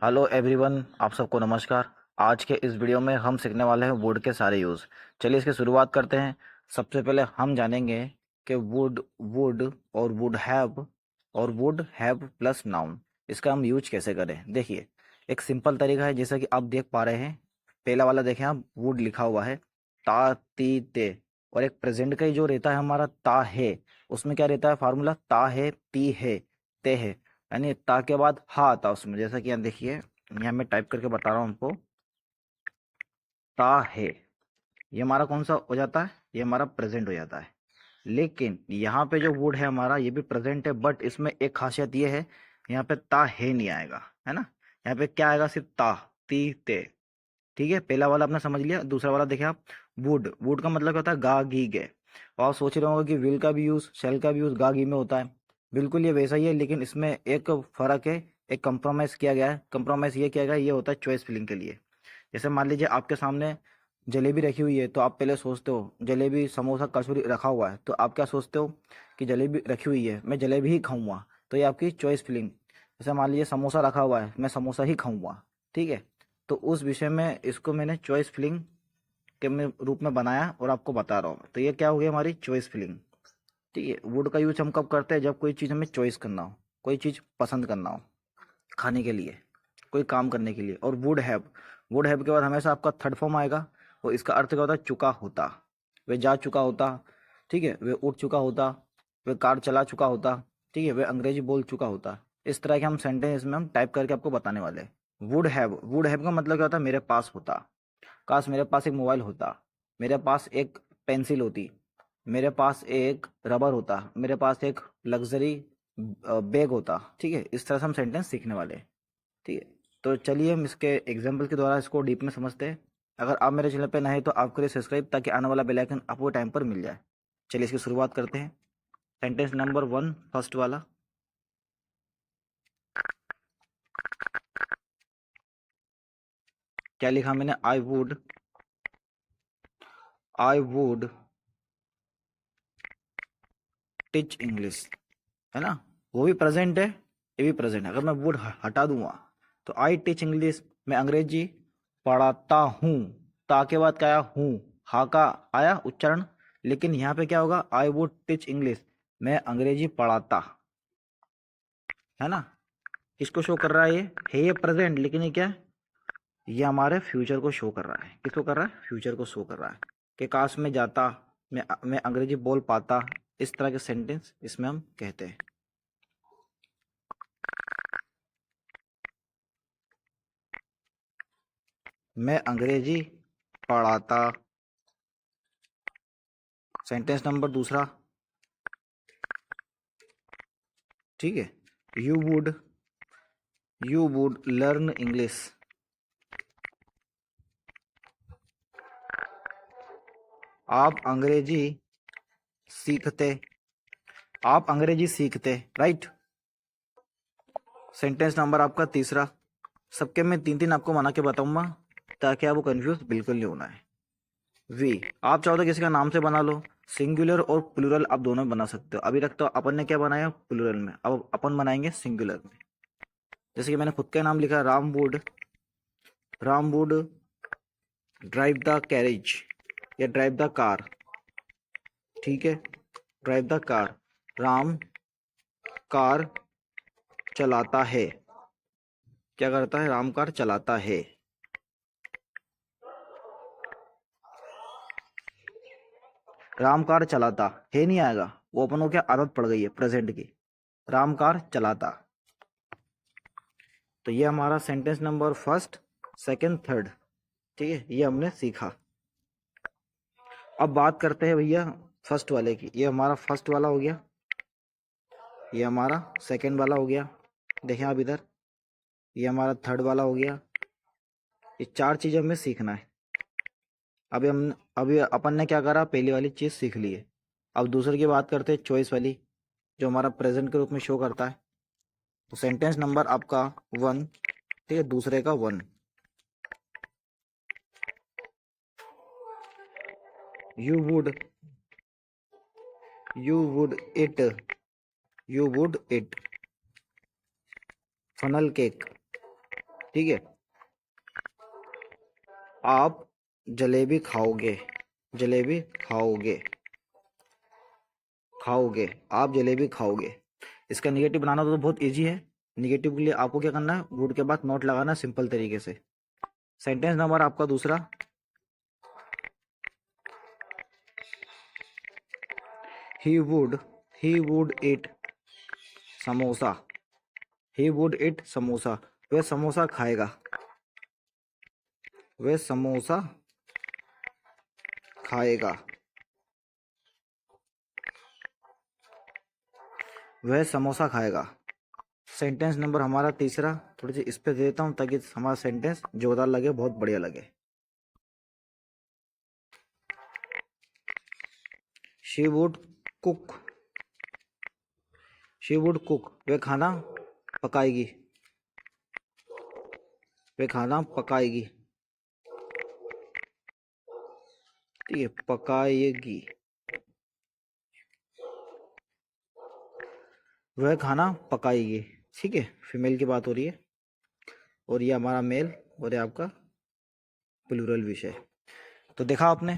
Hello everyone, आप सबको नमस्कार। आज के इस वीडियो में हम सीखने वाले हैं वुड के सारे यूज़। चलिए इसकी शुरुआत करते हैं। सबसे पहले हम जानेंगे कि वुड वुड और वुड हैव प्लस नाउन, इसका हम यूज कैसे करें। देखिए, एक सिंपल तरीका है, जैसा कि आप देख पा रहे हैं। पहला वाला देखें आप, वुड लिखा हुआ है ता ती ते, और एक प्रेजेंट का ही जो रहता है हमारा ता है, उसमें क्या रहता है फार्मूला, ता है ती है ते है, यानी ता के बाद हा आता उसमें। जैसा कि यहाँ देखिए, यहाँ मैं टाइप करके बता रहा हूँ हमको, ता है, ये हमारा कौन सा हो जाता है, ये हमारा प्रेजेंट हो जाता है। लेकिन यहाँ पे जो वुड है हमारा, ये भी प्रेजेंट है, बट इसमें एक खासियत ये है, यहाँ पे ता है नहीं आएगा, है ना। यहाँ पे क्या आएगा, सिर्फ ता ती ते। ठीक है, पहला वाला आपने समझ लिया। दूसरा वाला देखें आप, वुड वुड का मतलब क्या होता है, गा गी गे। और आप सोच रहे होंगे कि विल का भी यूज, शेल का भी यूज गा गी में होता है। बिल्कुल ये वैसा ही है, लेकिन इसमें एक फर्क है, एक कंप्रोमाइज किया गया है। कंप्रोमाइज ये किया गया है, ये होता है चॉइस फिलिंग के लिए। जैसे मान लीजिए आपके सामने जलेबी रखी हुई है, तो आप पहले सोचते हो जलेबी समोसा कचौरी रखा हुआ है, तो आप क्या सोचते हो कि जलेबी रखी हुई है, मैं जलेबी ही खाऊंगा। तो ये आपकी चॉइस फिलिंग। जैसे मान लीजिए समोसा रखा हुआ है, मैं समोसा ही खाऊंगा। ठीक है, तो उस विषय में इसको मैंने चॉइस फिलिंग के रूप में बनाया और आपको बता रहा हूँ। तो ये क्या हो गई हमारी चॉइस फिलिंग। ठीक है, वुड का यूज हम कब करते हैं, जब कोई चीज़ हमें चॉइस करना हो, कोई चीज़ पसंद करना हो खाने के लिए, कोई काम करने के लिए। और वुड हैव के बाद हमेशा आपका थर्ड फॉर्म आएगा, और इसका अर्थ क्या होता है, चुका होता। वे जा चुका होता, ठीक है, वे उठ चुका होता, वे कार चला चुका होता, ठीक है, वे अंग्रेजी बोल चुका होता। इस तरह के हम सेंटेंस इसमें हम टाइप करके आपको बताने वाले हैं। वुड हैव का मतलब क्या होता है, मेरे पास होता। काश मेरे पास एक मोबाइल होता, मेरे पास एक पेंसिल होती, मेरे पास एक रबर होता, मेरे पास एक लग्जरी बैग होता। ठीक है, इस तरह से हम सेंटेंस सीखने वाले हैं। ठीक है, तो चलिए हम इसके एग्जाम्पल के द्वारा इसको डीप में समझते हैं। अगर आप मेरे चैनल पर नए हैं तो आप करिए सब्सक्राइब, ताकि आने वाला बेल आइकन आपको टाइम पर मिल जाए। चलिए इसकी शुरुआत करते हैं। सेंटेंस नंबर 1, फर्स्ट वाला। क्या लिखा मैंने, आई वुड टीच इंग्लिश, है ना। वो भी प्रेजेंट है, ये भी प्रेजेंट है। अगर मैं वुड हटा दूंगा तो आई टीच इंग्लिश, मैं अंग्रेजी पढ़ाता हूँ। ता के बाद क्या आया, हूँ, हा का आया उच्चारण। लेकिन यहाँ पे क्या होगा, आई वुड टीच इंग्लिश, मैं अंग्रेजी पढ़ाता, है ना। किसको शो कर रहा है ये प्रेजेंट, लेकिन ये क्या है, ये हमारे फ्यूचर को शो कर रहा है। किसको कर रहा है, फ्यूचर को शो कर रहा है, कि काश में जाता, मैं अंग्रेजी बोल पाता। इस तरह के सेंटेंस इसमें हम कहते हैं। मैं अंग्रेजी पढ़ाता। सेंटेंस नंबर दूसरा, ठीक है, यू वुड लर्न इंग्लिश, आप अंग्रेजी सीखते, आप अंग्रेजी सीखते, राइट। सेंटेंस नंबर आपका तीसरा। सबके मैं तीन तीन आपको बना के बताऊंगा, ताकि आपको कंफ्यूज बिल्कुल नहीं होना है। वी, आप चाहो तो किसी का नाम से बना लो, सिंगुलर और प्लूरल आप दोनों में बना सकते हो। अभी तक तो अपन ने क्या बनाया, प्लूरल में, अब अपन बनाएंगे सिंगुलर में। जैसे कि मैंने खुद का नाम लिखा, Ram would drive the carriage, या ड्राइव द कार। ठीक है, drive the car, Ram car चलाता है। क्या करता है, राम कार चलाता है। राम कार चलाता है नहीं आएगा, वो अपन को क्या आदत पड़ गई है प्रेजेंट की, राम कार चलाता। तो ये हमारा sentence number first, second, third, ठीक है, ये हमने सीखा। अब बात करते हैं भैया फर्स्ट वाले की। ये हमारा फर्स्ट वाला हो गया, ये हमारा सेकंड वाला हो गया, देखें आप इधर, ये हमारा थर्ड वाला हो गया। ये चार चीज़ें हमें सीखना है। अभी अपन ने क्या करा, पहली वाली चीज़ सीख ली है। अब दूसरे की बात करते हैं, चॉइस वाली, जो हमारा प्रेजेंट के रूप में शो करता है। तो सेंटेंस नंबर आपका 1, ठीक है, दूसरे का 1। You would you would it you would it funnel cake, ठीक है, आप जलेबी खाओगे, जलेबी खाओगे, खाओगे, आप जलेबी खाओगे। इसका निगेटिव बनाना तो बहुत इजी है। निगेटिव के लिए आपको क्या करना है, वुड के बाद नॉट लगाना सिंपल तरीके से। सेंटेंस नंबर आपका दूसरा, he would eat samosa, he would eat samosa, वह समोसा खाएगा, वह समोसा खाएगा, वह समोसा खाएगा। सेंटेंस नंबर हमारा तीसरा, थोड़ी सी इस पे दे देता हूँ ताकि हमारा सेंटेंस जोरदार लगे, बहुत बढ़िया लगे। She would cook, she would cook, वह खाना पकाएगी, वह खाना पकाएगी, ठीक है, पकाएगी, वह खाना पकाएगी, ठीक है। फीमेल की बात हो रही है और ये हमारा मेल और ये आपका प्लूरल विषय। तो देखा आपने,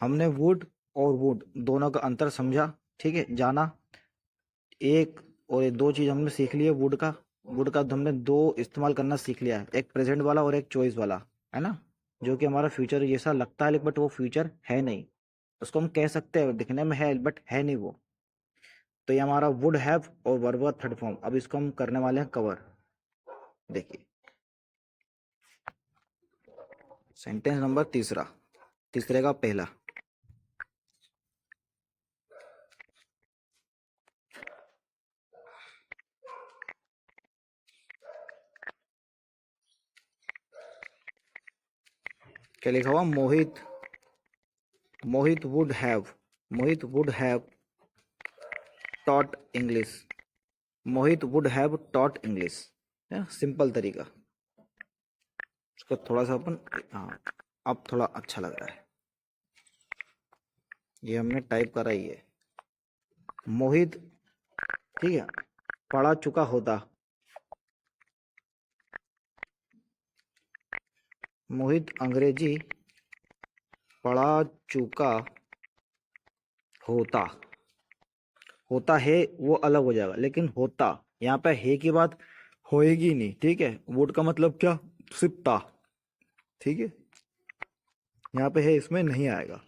हमने वुड और वुड दोनों का अंतर समझा, ठीक है, जाना। एक और ये दो चीज हमने सीख ली है वुड का, वुड का हमने दो इस्तेमाल करना सीख लिया है, एक प्रेजेंट वाला और एक चॉइस वाला, है ना, जो कि हमारा फ्यूचर जैसा लगता है लेकिन बट वो फ्यूचर है नहीं। उसको हम कह सकते हैं दिखने में है बट है नहीं वो। तो ये हमारा वुड हैव और वर्ब का थर्ड फॉर्म। अब इसको हम करने वाले हैं कवर। देखिए सेंटेंस नंबर तीसरा, तीसरे का पहला, क्या लिखा हुआ, Mohit, Mohit would have, Mohit would have taught English, Mohit would have taught English. Simple तरीका, उसको थोड़ा सा अपन, हाँ अब थोड़ा अच्छा लग रहा है, ये हमने टाइप करा ही है। मोहित, ठीक है, पढ़ा चुका होता, मोहित अंग्रेजी पढ़ा चुका होता, होता है वो अलग हो जाएगा, लेकिन होता यहाँ पे है की बात होएगी नहीं, ठीक है। वुड का मतलब क्या, सिर्फ था, ठीक है, यहाँ पे है इसमें नहीं आएगा।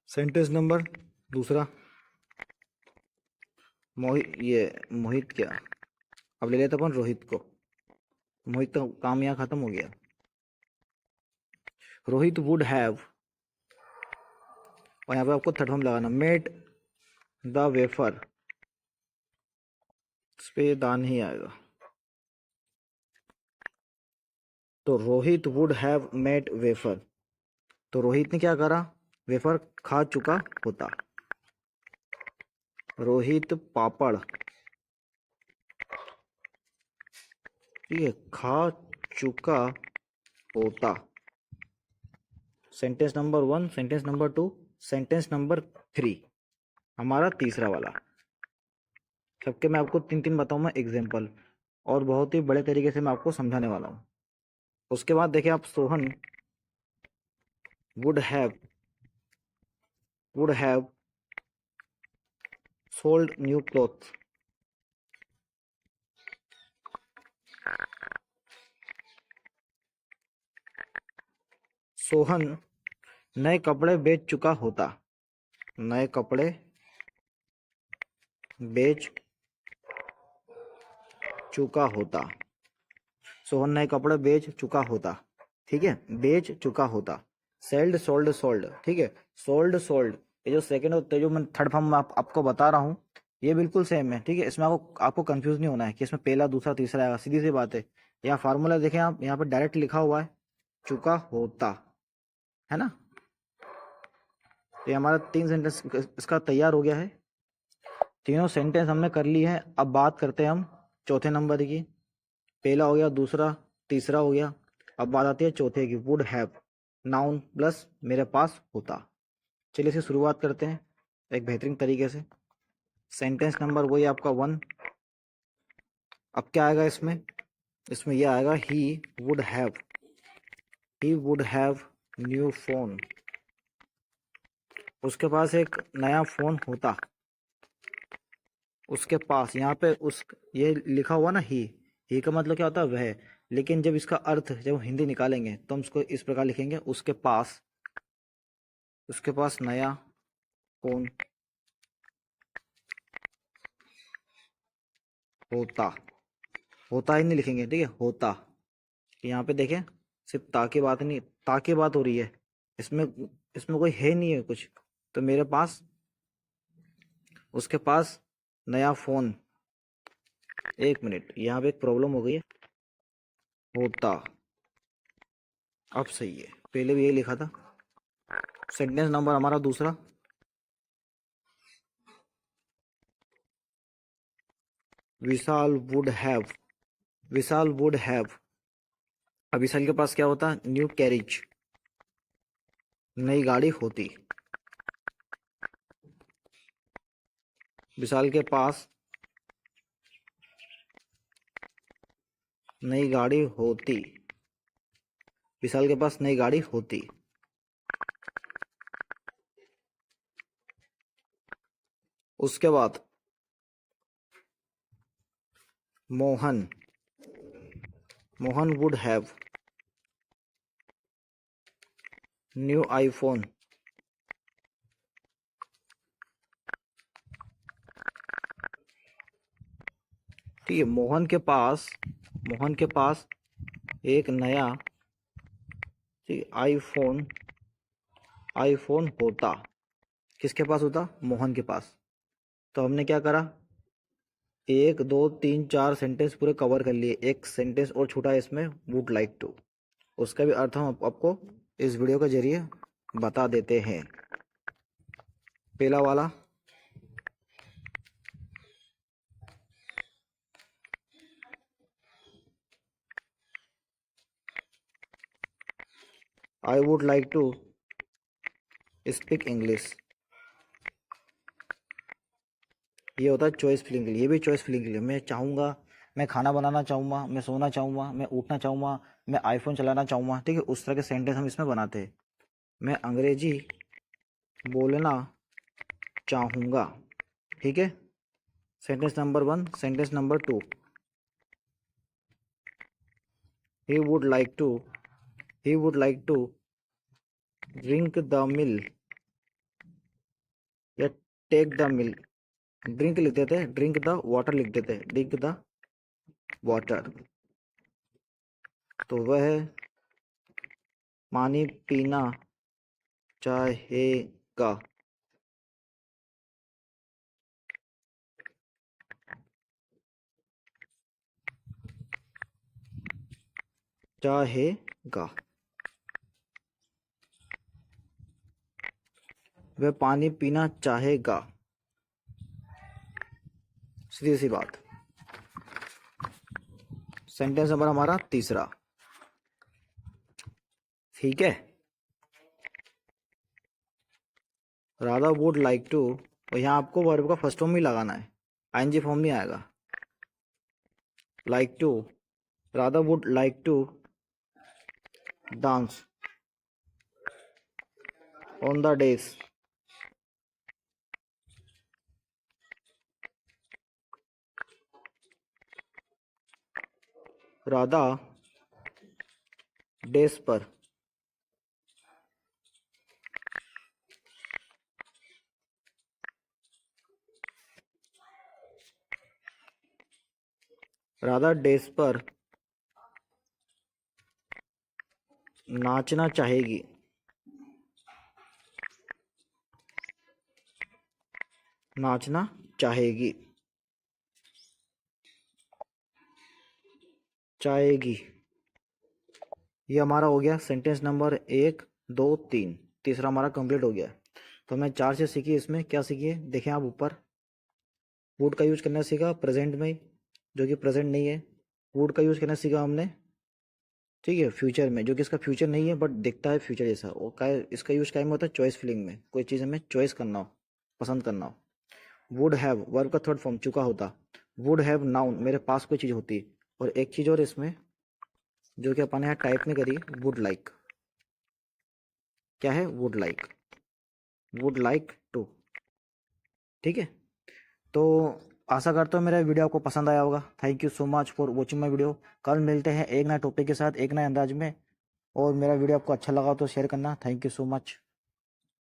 सेंटेंस नंबर दूसरा, मोहित, ये मोहित क्या, अब ले लेते अपन रोहित को, मोहित का काम यहाँ खत्म हो गया। रोहित वुड हैव, और यहाँ पे आपको थर्ड फॉर्म लगाना, मेड द वेफर, इस पे दान ही आएगा। तो Rohit would have made wafer, तो रोहित ने क्या करा, वेफर खा चुका होता। रोहित पापड़, ठीक है, खा चुका होता। Sentence number one, sentence number two, sentence number three, हमारा तीसरा वाला। सबके मैं आपको तीन तीन बताऊंगा एग्जाम्पल, और बहुत ही बड़े तरीके से मैं आपको समझाने वाला हूँ। उसके बाद देखिए आप, Sohan would have, would have sold new cloth, Sohan नए कपड़े बेच चुका होता, नए कपड़े बेच चुका होता, सोहन नए कपड़े बेच चुका होता, ठीक है, बेच चुका होता। सेल्ड, सोल्ड, सोल्ड, ठीक है, सोल्ड, सोल्ड, ये जो सेकंड और जो मैं थर्ड फॉर्म में आपको बता रहा हूँ, ये बिल्कुल सेम है, ठीक है। इसमें आपको कंफ्यूज नहीं होना है कि इसमें पहला दूसरा तीसरा आएगा, सीधी सी बात है। यहाँ फार्मूला देखें आप, यहाँ पे डायरेक्ट लिखा हुआ है चुका होता, है ना। तो ये हमारा तीन सेंटेंस इसका तैयार हो गया है, तीनों सेंटेंस हमने कर ली है। अब बात करते हैं हम चौथे नंबर की। पहला हो गया, दूसरा, तीसरा हो गया। अब बात आती है चौथे की, वुड हैव, नाउन प्लस मेरे पास होता। चलिए इसे शुरुआत करते हैं एक बेहतरीन तरीके से। सेंटेंस नंबर वही आपका वन। अब क्या आएगा इसमें, इसमें ये आएगा he would have new phone. उसके पास एक नया फोन होता। उसके पास, यहाँ पे उस ये लिखा हुआ ना ही का मतलब क्या होता है वह। लेकिन जब इसका अर्थ जब हम हिंदी निकालेंगे तो हम इसको इस प्रकार लिखेंगे, उसके पास नया फोन होता। होता ही नहीं लिखेंगे, ठीक है, होता। यहाँ पे देखें, सिर्फ ता की बात नहीं, ता की बात हो रही है। इसमें इसमें कोई है नहीं है कुछ। तो मेरे पास, उसके पास नया फोन, एक मिनट, यहाँ पे एक प्रॉब्लम हो गई है, होता। अब सही है, पहले भी यही लिखा था। सेंटेंस नंबर हमारा दूसरा, Vishal would have. Vishal would have, अब विशाल के पास क्या होता, न्यू कैरिज, नई गाड़ी होती। विशाल के पास नई गाड़ी होती। विशाल के पास नई गाड़ी होती। उसके बाद Mohan would have new iPhone. ठीक है, मोहन के पास एक नया, ठीक, आईफोन होता। किसके पास होता, मोहन के पास। तो हमने क्या करा, एक दो तीन चार सेंटेंस पूरे कवर कर लिए। एक सेंटेंस और छूटा इसमें, वुड लाइक टू। उसका भी अर्थ हम आपको इस वीडियो के जरिए बता देते हैं। पहला वाला, I would like to speak English. ये होता है चॉइस फिलिंग के लिए। ये भी चॉइस फिलिंग के लिए, मैं चाहूँगा, मैं खाना बनाना चाहूँगा, मैं सोना चाहूँगा, मैं उठना चाहूँगा, मैं आईफोन चलाना चाहूँगा। ठीक है, उस तरह के सेंटेंस हम इसमें बनाते हैं। मैं अंग्रेजी बोलना चाहूँगा। ठीक है, sentence number 1। Sentence number 2, he would like to drink the milk या टेक द मिल्क। ड्रिंक लिख देते, ड्रिंक द वाटर लिख देते, ड्रिंक द वाटर। तो वह पानी पीना चाहेगा। चाहेगा, वह पानी पीना चाहेगा। सीधी सी बात। सेंटेंस नंबर हमारा तीसरा, ठीक है, राधा वुड लाइक टू, और यहाँ आपको वर्ब का फर्स्ट फॉर्म ही लगाना है, आईएनजी फॉर्म नहीं आएगा। Like to, Radha would like to dance on the days. Radha days पर, राधा डेज पर नाचना चाहेगी। नाचना चाहेगी, चाहेगी। ये हमारा हो गया सेंटेंस नंबर 1 2 3। तीसरा हमारा कंप्लीट हो गया। तो मैं 4 से सीखी, इसमें क्या सीखिए, देखें आप ऊपर, वुड का यूज करना सीखा प्रेजेंट में, जो कि प्रेजेंट नहीं है। वुड का यूज करना सीखा हमने, ठीक है, फ्यूचर में, जो कि इसका फ्यूचर नहीं है बट दिखता है फ्यूचर जैसा। और का इसका यूज क्या में होता है, चॉइस फिलिंग में, कोई चीज़ हमें चॉइस करना हो, पसंद करना हो। वुड हैव वर्ब का थर्ड फॉर्म, चुका होता। वुड हैव नाउन, मेरे पास कोई चीज़ होती। और एक चीज़ और इसमें जो कि अपन यहाँ टाइप नहीं करी, वुड लाइक। क्या है? Would like, would like to. ठीक है, तो आशा करता हूँ मेरा वीडियो आपको पसंद आया होगा। Thank you so much for watching my video. कल मिलते हैं एक नए टॉपिक के साथ, एक नए अंदाज में। और मेरा वीडियो आपको अच्छा लगा तो शेयर करना। Thank you so much.